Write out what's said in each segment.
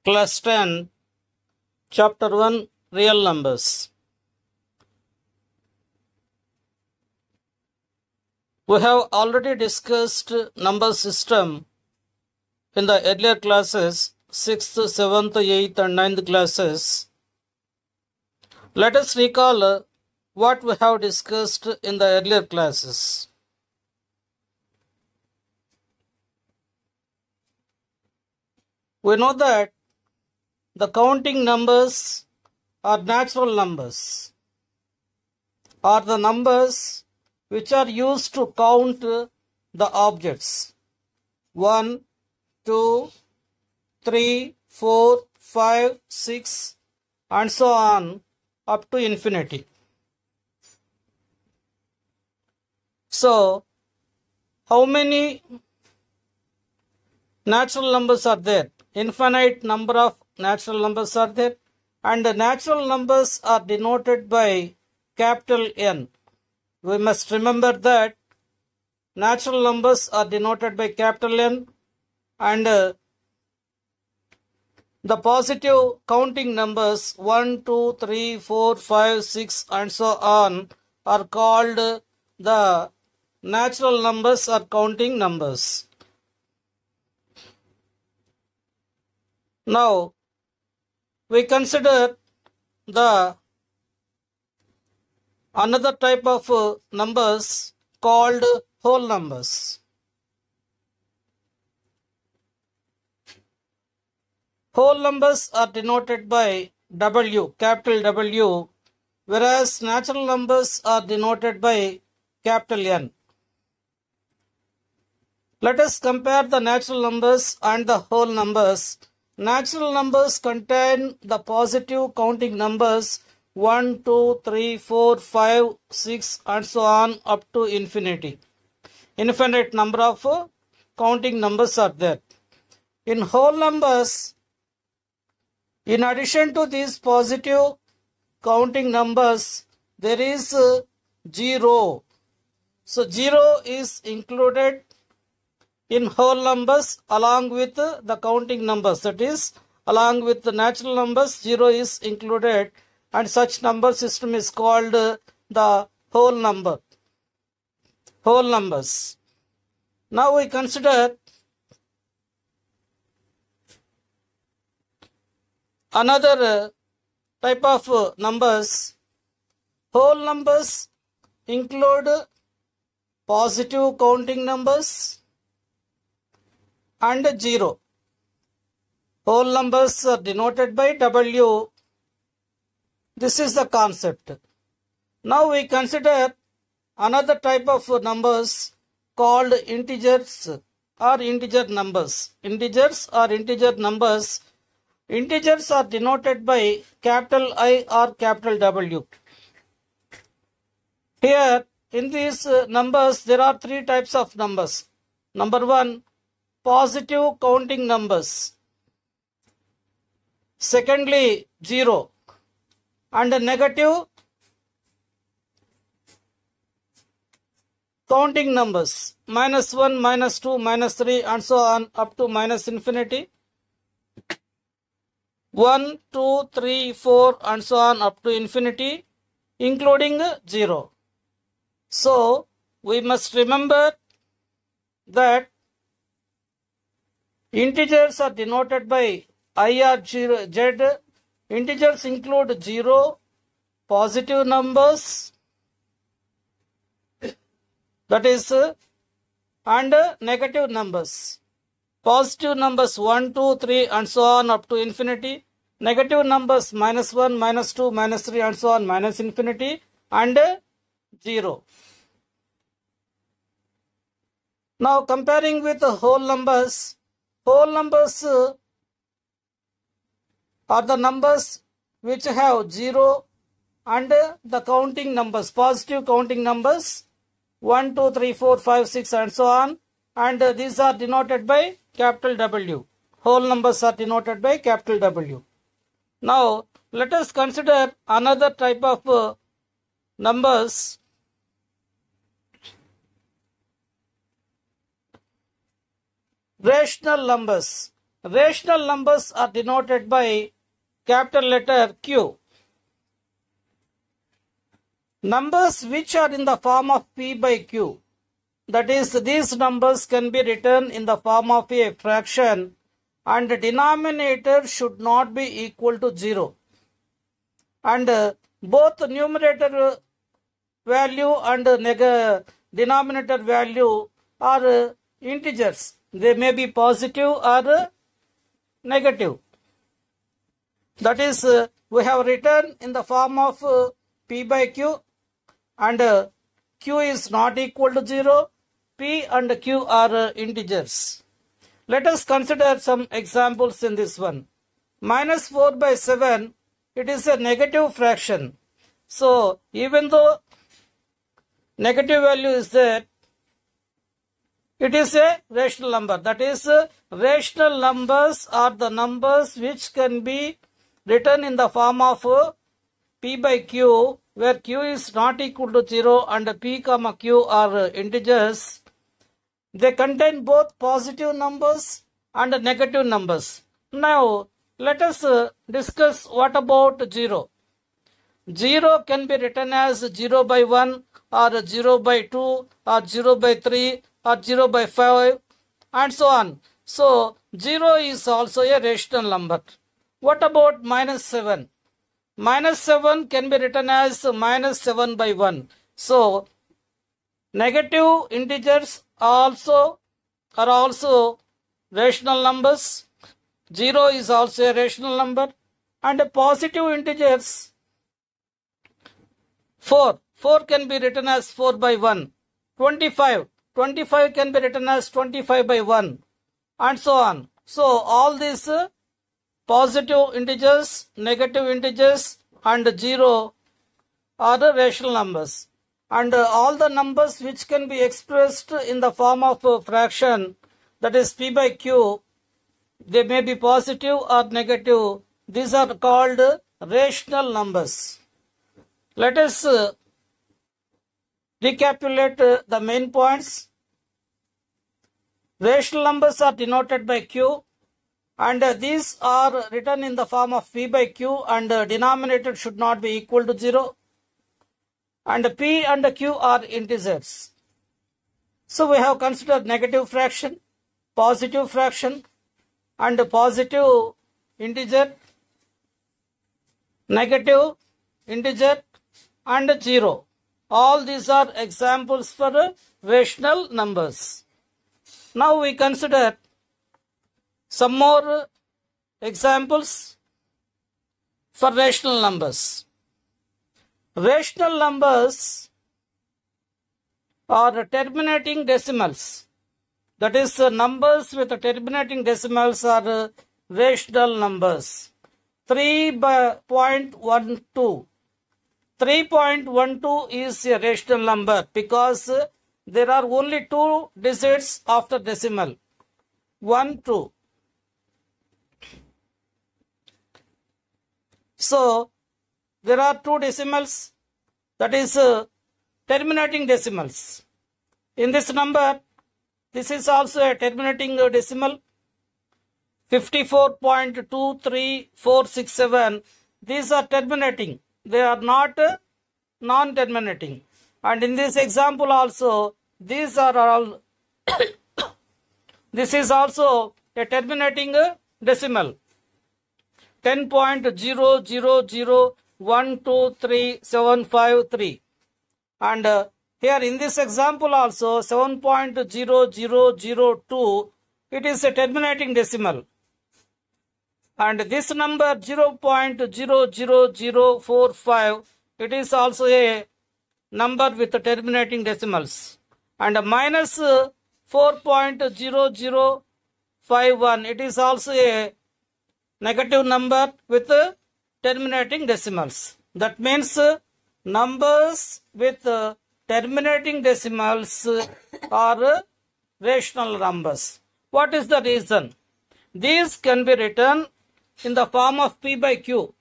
Class 10, Chapter 1, Real Numbers. We have already discussed number system in the earlier classes, 6th, 7th, 8th and 9th classes. Let us recall what we have discussed in the earlier classes. We know that the counting numbers are natural numbers, or the numbers which are used to count the objects 1, 2, 3, 4, 5, 6 and so on up to infinity. So, how many natural numbers are there? Infinite number of natural numbers are there, and the natural numbers are denoted by capital N. We must remember that natural numbers are denoted by capital N, and the positive counting numbers 1, 2, 3, 4, 5, 6 and so on are called the natural numbers or counting numbers. Now, we consider the another type of numbers called whole numbers. Whole numbers are denoted by W, capital W, whereas natural numbers are denoted by capital N. Let us compare the natural numbers and the whole numbers. Natural numbers contain the positive counting numbers 1, 2, 3, 4, 5, 6 and so on up to infinity. Infinite number of counting numbers are there. In whole numbers, in addition to these positive counting numbers, there is 0. So 0 is included in whole numbers along with the counting numbers. That is, along with the natural numbers, 0 is included, and such number system is called the whole number. Whole numbers. Now we consider another type of numbers. Whole numbers include positive counting numbers and 0. Whole numbers are denoted by W. This is the concept. Now we consider another type of numbers called integers or integer numbers. Integers or integer numbers. Integers are denoted by capital I or capital W. Here in these numbers there are three types of numbers. Number 1, positive counting numbers. Secondly, 0. And negative counting numbers. -1, -2, -3 and so on up to minus infinity. 1, 2, 3, 4 and so on up to infinity, including 0. So, we must remember that integers are denoted by I or Z. Integers include 0, positive numbers, that is, and negative numbers. Positive numbers 1, 2, 3 and so on up to infinity. Negative numbers -1, -2, -3 and so on minus infinity and 0. Now comparing with the whole numbers are the numbers which have 0 and the counting numbers, positive counting numbers 1, 2, 3, 4, 5, 6 and so on, and these are denoted by capital W. Whole numbers are denoted by capital W. Now let us consider another type of numbers. Rational numbers. rational numbers are denoted by capital letter Q. Numbers which are in the form of P by Q, that is, these numbers can be written in the form of a fraction and the denominator should not be equal to 0. And both numerator value and denominator value are integers. They may be positive or negative. That is, we have written in the form of P by Q, and Q is not equal to 0. P and Q are integers. Let us consider some examples in this one. Minus 4 by 7, it is a negative fraction. So, even though negative value is there, it is a rational number. That is, rational numbers are the numbers which can be written in the form of P by Q, where Q is not equal to 0 and P comma Q are integers. They contain both positive numbers and negative numbers. Now, let us discuss what about 0. 0 can be written as 0 by 1 or 0 by 2 or 0 by 3 or 0 by 5 and so on. So, 0 is also a rational number. What about minus 7? Minus 7 can be written as minus 7 by 1. So, negative integers are also rational numbers. 0 is also a rational number. And positive integers, 4 can be written as 4 by 1. 25 can be written as 25 by 1 and so on. So, all these positive integers, negative integers and 0 are the rational numbers. And all the numbers which can be expressed in the form of a fraction, that is P by Q, they may be positive or negative. These are called rational numbers. Let us recapitulate the main points. Rational numbers are denoted by Q, and these are written in the form of P by Q, and denominator should not be equal to 0. And P and Q are integers. So we have considered negative fraction, positive fraction, and positive integer, negative integer, and 0. All these are examples for rational numbers. Now we consider some more examples for rational numbers. Rational numbers are terminating decimals. That is, numbers with terminating decimals are rational numbers. 3.12. 3.12 is a rational number because there are only 2 digits after decimal. 1, 2. So, there are 2 decimals, that is terminating decimals. In this number, this is also a terminating decimal. 54.23467. These are terminating. They are not non-terminating. And in this example also, these are all this is also a terminating decimal. 10.000123753. And here in this example also 7.0002, it is a terminating decimal. And this number 0.00045, it is also a number with terminating decimals. And minus 4.0051, it is also a negative number with terminating decimals. That means numbers with terminating decimals are rational numbers. What is the reason? These can be written in the form of P by Q.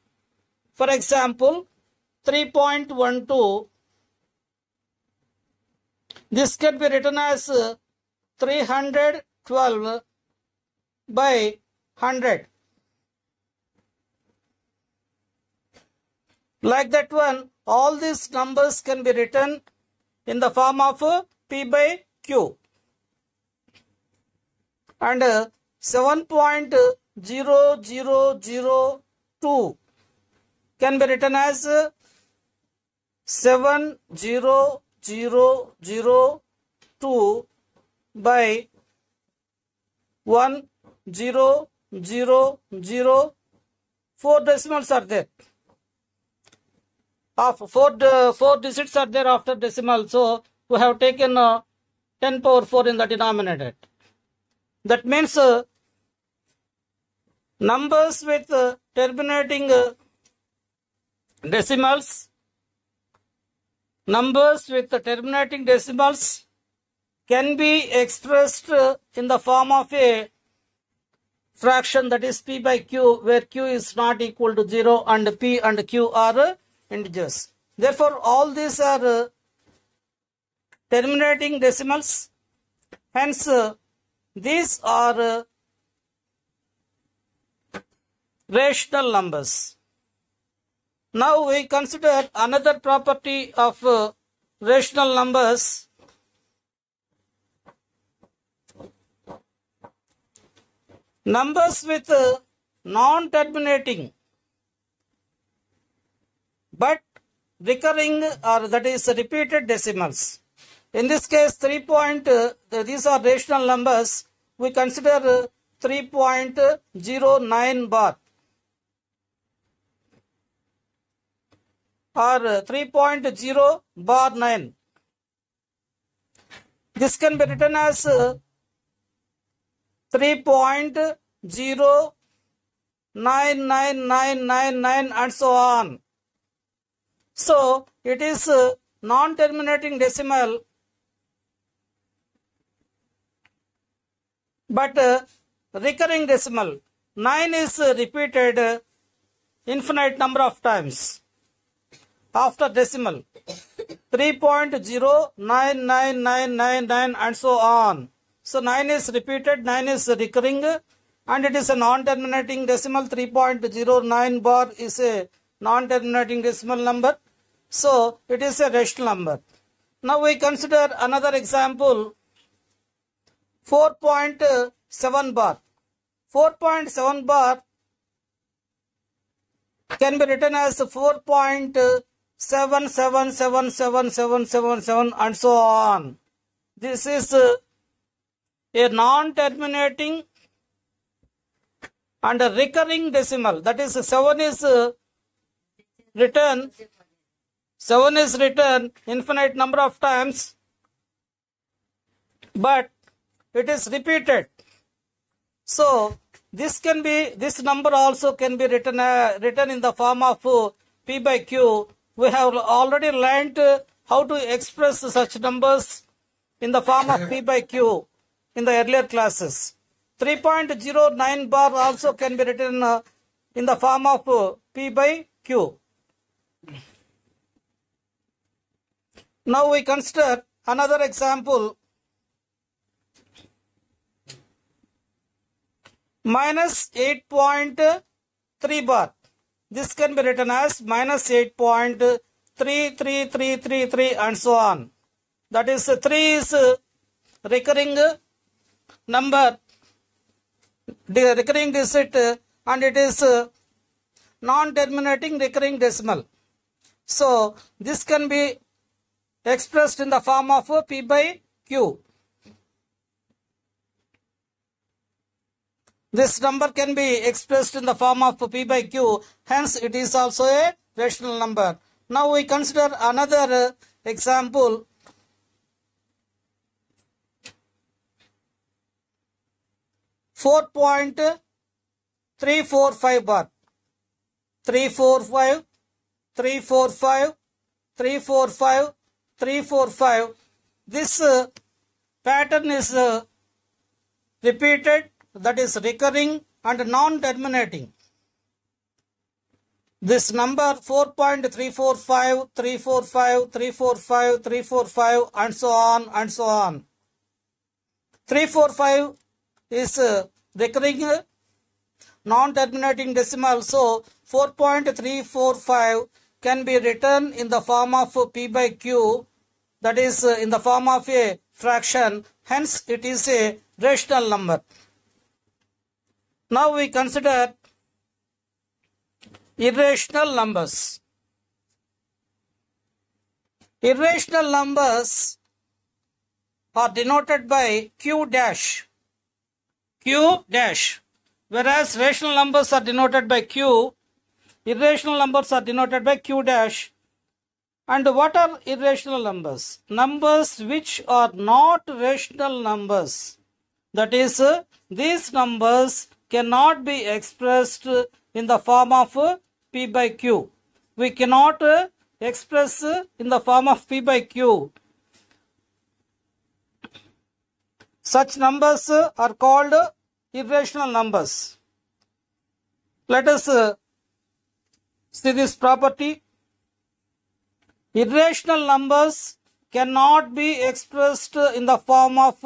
For example, 3.12, this can be written as 312 by 100. Like that one, all these numbers can be written in the form of P by Q. And 7.0002 can be written as 70002 by 1000. 4 decimals are there. Four digits are there after decimal. So we have taken 10 power 4 in the denominator. That means numbers with terminating decimals can be expressed in the form of a fraction, that is P by Q, where Q is not equal to 0 and P and Q are integers. Therefore, all these are terminating decimals. Hence, these are rational numbers. Now we consider another property of rational numbers. Numbers with non-terminating but recurring, or that is repeated decimals. In this case, these are rational numbers. We consider 3.09 bar or 3.0 bar 9. This can be written as 3.09999 and so on. So it is non-terminating decimal, but recurring decimal. 9 is repeated infinite number of times after decimal. 3.09999 and so on. So 9 is repeated, 9 is recurring, and it is a non-terminating decimal. 3.09 bar is a non-terminating decimal number. So it is a rational number. Now we consider another example. 4.7 bar. 4.7 bar can be written as 4.77777777 and so on. This is a non-terminating and a recurring decimal. That is 7 is written infinite number of times, but it is repeated. So this number also can be written in the form of P by Q. We have already learnt how to express such numbers in the form of P by Q in the earlier classes. 3.09 bar also can be written in the form of P by Q. Now we consider another example. Minus 8.3 bar. This can be written as minus 8.33333 and so on. That is 3 is recurring number, the recurring digit, and it is non-terminating recurring decimal. So this can be expressed in the form of P by Q. This number can be expressed in the form of P by Q. Hence, it is also a rational number. Now we consider another example. 4.345 bar. 345, 345, 345, 345. This pattern is repeated, that is recurring and non-terminating. This number 4.345, 345, 345, 345 and so on and so on. 345 is recurring non-terminating decimal. So 4.345 can be written in the form of p by q, that is in the form of a fraction. Hence it is a rational number. Now we consider irrational numbers. Irrational numbers are denoted by q dash, whereas rational numbers are denoted by q. Irrational numbers are denoted by q dash. And what are irrational numbers? Numbers which are not rational numbers. That is, these numbers cannot be expressed in the form of p by q. We cannot express in the form of p by q. Such numbers are called irrational numbers. Let us see this property. Irrational numbers cannot be expressed in the form of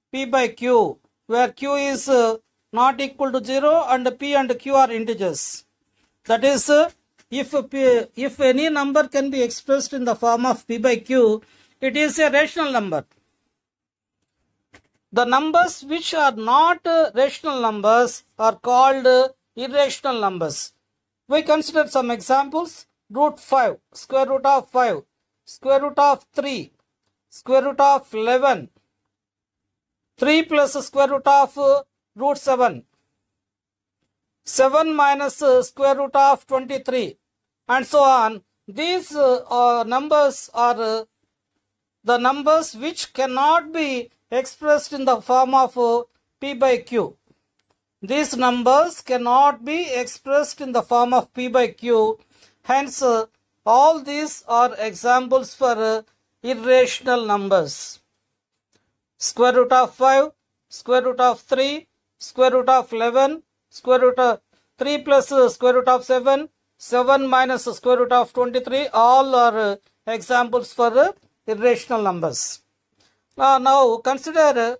p by q, where q is not equal to 0 and p and q are integers. That is, if any number can be expressed in the form of p by q, it is a rational number. The numbers which are not rational numbers are called irrational numbers. We consider some examples. Root 5, square root of 5, square root of 3, square root of 11, 3 plus square root of root 7, 7 minus square root of 23, and so on. These numbers are the numbers which cannot be expressed in the form of p by q. These numbers cannot be expressed in the form of p by q. Hence, all these are examples for irrational numbers. Square root of 5, square root of 3, square root of 11, square root of 3 plus square root of 7, 7 minus square root of 23, all are examples for irrational numbers. Now consider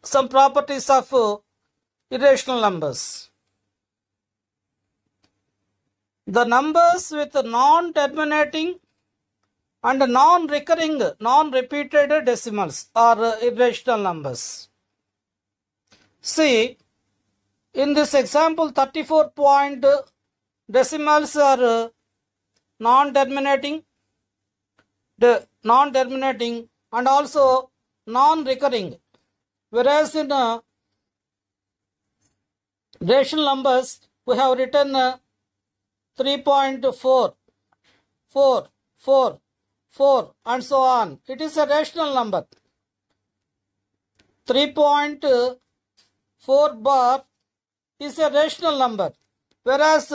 some properties of irrational numbers. The numbers with non-terminating and non-recurring, non-repeated decimals are irrational numbers. See, in this example, 34 point decimals are non-terminating and also non-recurring, whereas in rational numbers we have written 3.4, 4, 4, 4 and so on. It is a rational number. 3.4 bar is a rational number, whereas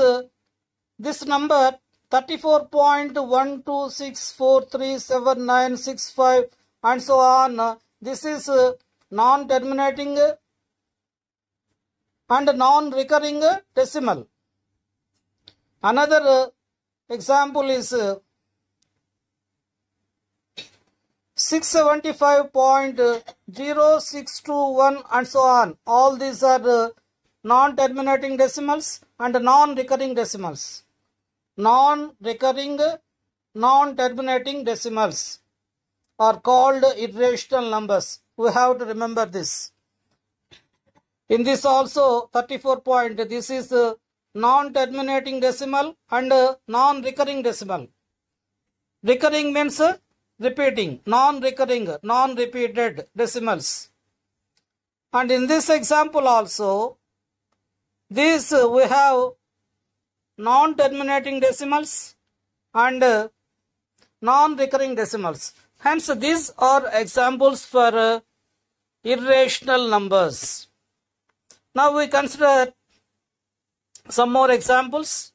this number 34.12643796 and so on, this is non-terminating and non-recurring decimal. Another example is 675.0621 and so on. All these are non-terminating decimals and non-recurring decimals. Non-recurring, non-terminating decimals are called irrational numbers. We have to remember this. In this also 34 point, this is non-terminating decimal and non-recurring decimal. Recurring means repeating, non-recurring, non-repeated decimals. And in this example also, this we have non-terminating decimals and non-recurring decimals. Hence, these are examples for irrational numbers. Now we consider some more examples.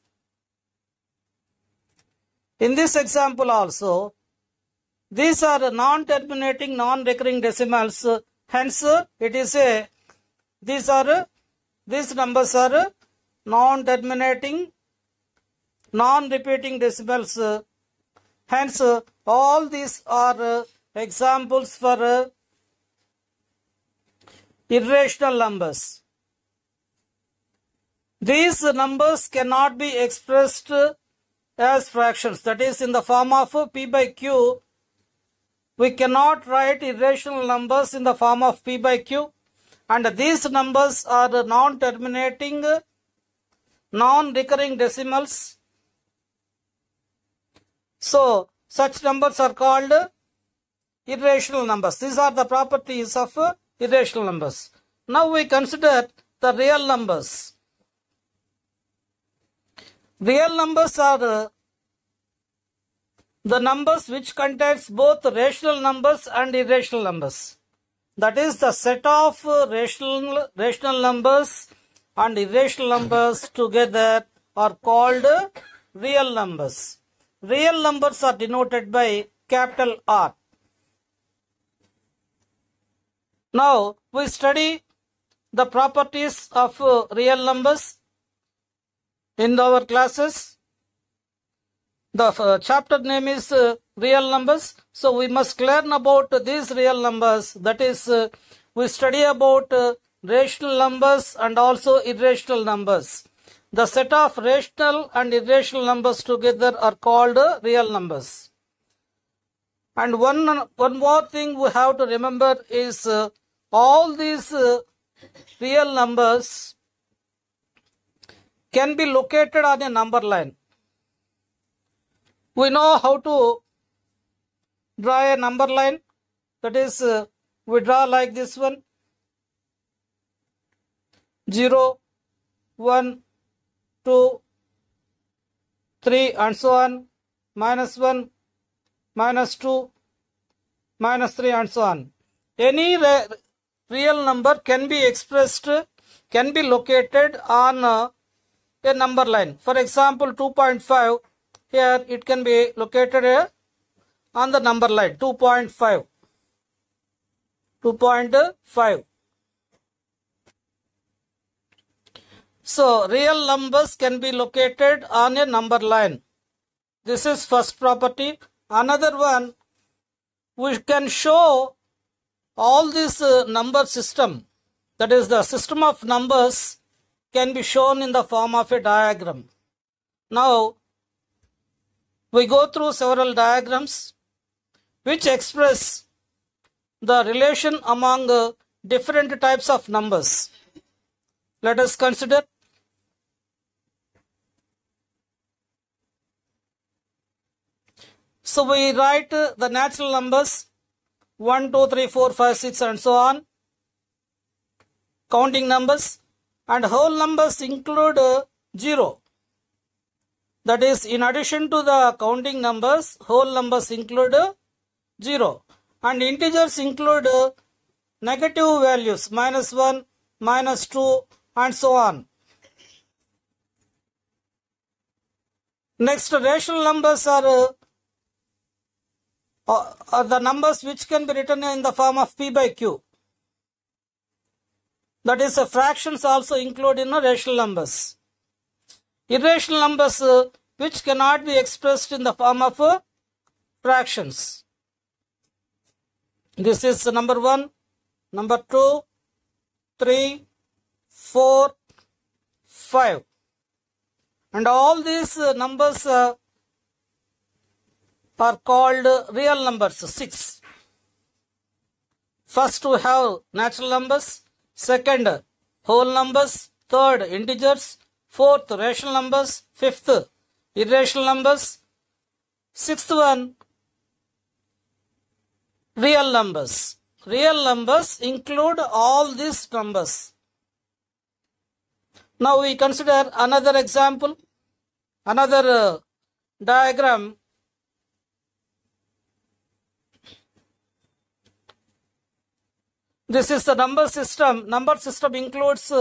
In this example also, these are non-terminating, non-recurring decimals. Hence, it is a these numbers are non-terminating, non-repeating decimals. Hence, all these are examples for irrational numbers. These numbers cannot be expressed as fractions, that is in the form of p by q. We cannot write irrational numbers in the form of p by q, and these numbers are non-terminating, non-recurring decimals. So such numbers are called irrational numbers. These are the properties of irrational numbers. Now we consider the real numbers. Real numbers are the numbers which contains both rational numbers and irrational numbers. That is, the set of rational numbers and irrational numbers together are called real numbers. Real numbers are denoted by capital R. Now we study the properties of real numbers in our classes. The chapter name is real numbers. So we must learn about these real numbers. That is, we study about rational numbers and also irrational numbers. The set of rational and irrational numbers together are called real numbers. And one more thing we have to remember is all these real numbers can be located on a number line. We know how to draw a number line. That is, we draw like this one: 0, 1, 2, 3, and so on, -1, -2, -3, and so on. Any real number can be expressed, can be located on a number line. For example, 2.5, here it can be located on the number line 2.5. 2.5. So real numbers can be located on a number line. This is first property. Another one, we can show all this number system, that is the system of numbers, can be shown in the form of a diagram. Now we go through several diagrams which express the relation among different types of numbers. Let us consider. So we write the natural numbers 1, 2, 3, 4, 5, 6 and so on, counting numbers, and whole numbers include 0. That is, in addition to the counting numbers, whole numbers include 0, and integers include negative values -1, -2 and so on. Next, rational numbers are the numbers which can be written in the form of p by q. That is, fractions also include in rational numbers. Irrational numbers which cannot be expressed in the form of fractions. This is number 1, number 2, 3, 4, 5. And all these numbers are called real numbers, 6. First we have natural numbers, second whole numbers, third integers, fourth rational numbers, fifth irrational numbers, sixth one real numbers. Real numbers include all these numbers. Now we consider another example, another diagram. This is the number system. Number system includes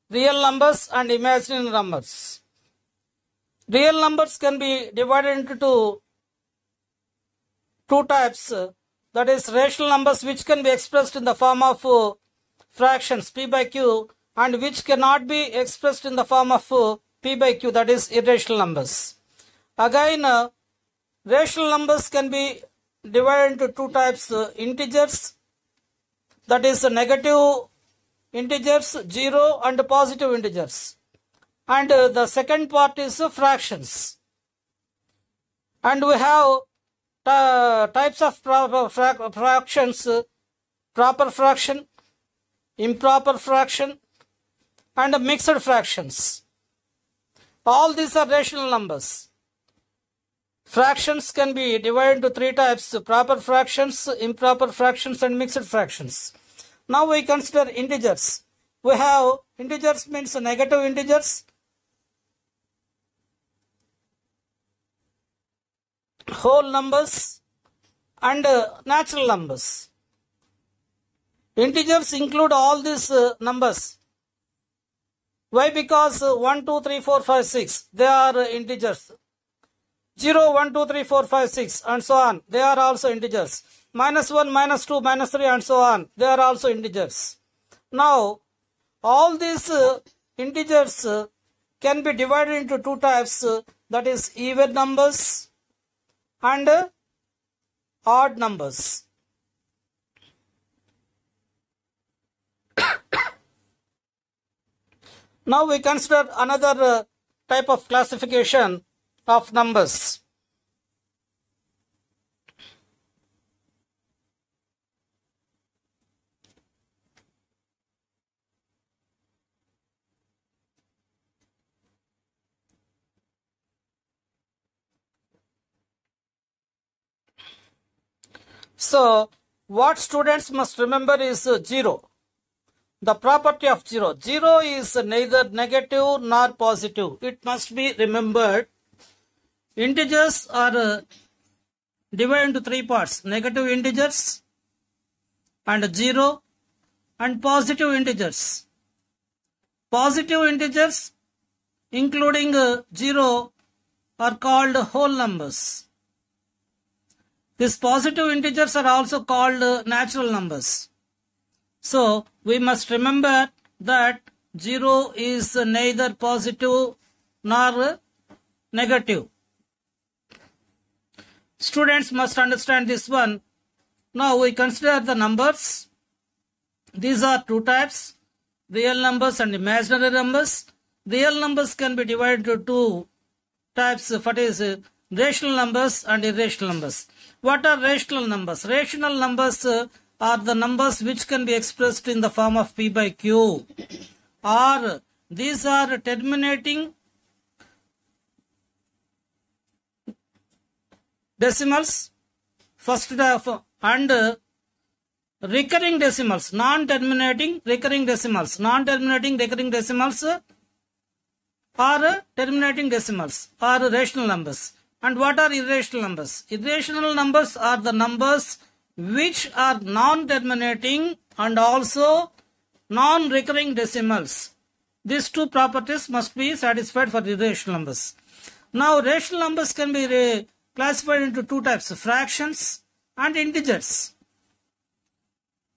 real numbers and imaginary numbers. Real numbers can be divided into two types. That is, rational numbers which can be expressed in the form of fractions p by q, and which cannot be expressed in the form of p by q, that is irrational numbers. Again, rational numbers can be divided into two types, integers, that is negative integers, 0, and positive integers. And the second part is fractions. And we have types of fractions: proper fraction, improper fraction, and mixed fractions. All these are rational numbers. Fractions can be divided into three types: proper fractions, improper fractions, and mixed fractions. Now we consider integers. We have integers means negative integers, whole numbers, and natural numbers. Integers include all these numbers. Why? Because 1, 2, 3, 4, 5, 6, they are integers. 0, 1, 2, 3, 4, 5, 6, and so on, they are also integers. -1, -2, -3, and so on, they are also integers. Now, all these integers can be divided into two types, that is even numbers and odd numbers. Now we consider another type of classification of numbers. So, what students must remember is 0. The property of 0. 0 is neither negative nor positive. It must be remembered. Integers are divided into three parts: negative integers and 0 and positive integers. Positive integers including 0 are called whole numbers. These positive integers are also called natural numbers. So, we must remember that 0 is neither positive nor negative. Students must understand this one. Now, we consider the numbers. These are two types: real numbers and imaginary numbers. Real numbers can be divided into two types, that is rational numbers and irrational numbers. What are rational numbers? Rational numbers are the numbers which can be expressed in the form of P by Q, or these are terminating decimals, first half, and recurring decimals, non-terminating recurring decimals. Non-terminating recurring decimals are terminating decimals, are rational numbers. And what are irrational numbers? Irrational numbers are the numbers which are non-terminating and also non-recurring decimals. These two properties must be satisfied for irrational numbers. Now, rational numbers can be classified into two types: fractions and integers.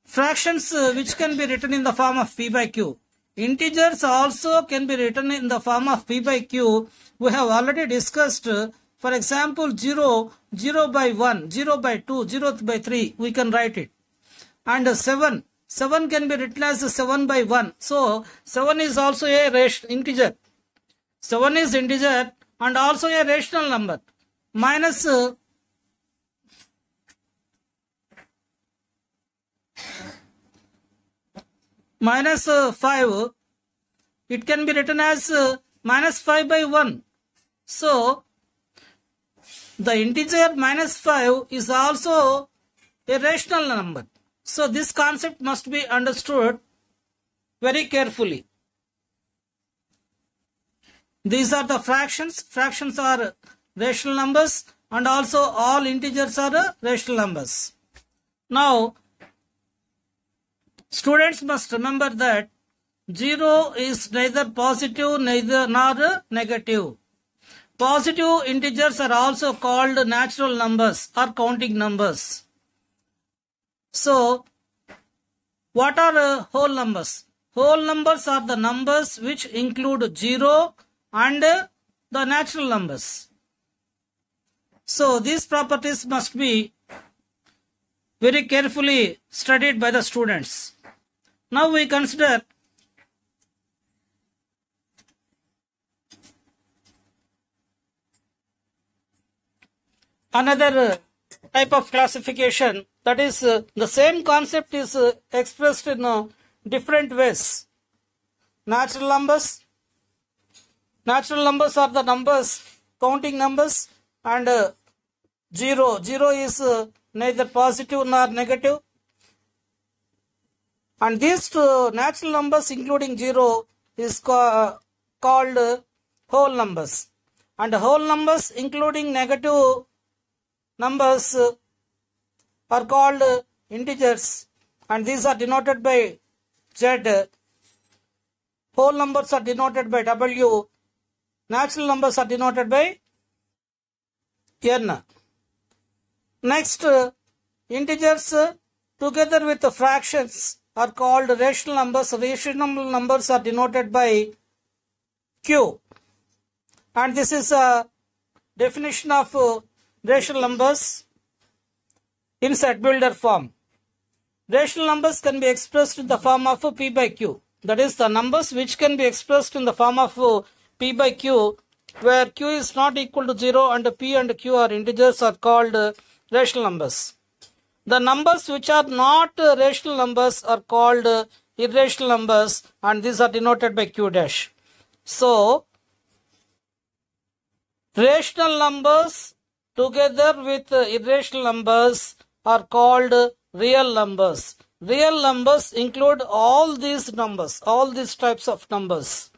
Fractions which can be written in the form of P by Q. Integers also can be written in the form of P by Q. We have already discussed. For example, 0, 0 by 1, 0 by 2, 0 by 3, we can write it. And 7 can be written as 7 by 1. So, 7 is also a integer. 7 is integer and also a rational number. Minus 5, it can be written as minus 5 by 1. So, the integer minus 5 is also a rational number. So, this concept must be understood very carefully. These are the fractions. Fractions are rational numbers, and also all integers are rational numbers. Now, students must remember that 0 is neither positive nor negative. Positive integers are also called natural numbers or counting numbers. So, what are whole numbers? Whole numbers are the numbers which include 0 and the natural numbers. So, these properties must be very carefully studied by the students. Now, we consider another type of classification, that is the same concept is expressed in different ways. Natural numbers. Natural numbers are the numbers, counting numbers, and zero. Zero is neither positive nor negative. And these two natural numbers including zero is called whole numbers. And whole numbers including negative numbers are called integers, and these are denoted by Z. Whole numbers are denoted by W. Natural numbers are denoted by N. Next, integers together with the fractions are called rational numbers. Rational numbers are denoted by Q. And this is a definition of rational numbers in set builder form. Rational numbers can be expressed in the form of P by Q. That is, the numbers which can be expressed in the form of P by Q, where Q is not equal to 0 and P and Q are integers, are called rational numbers. The numbers which are not rational numbers are called irrational numbers, and these are denoted by Q dash. So, rational numbers together with irrational numbers are called real numbers. Real numbers include all these numbers, all these types of numbers.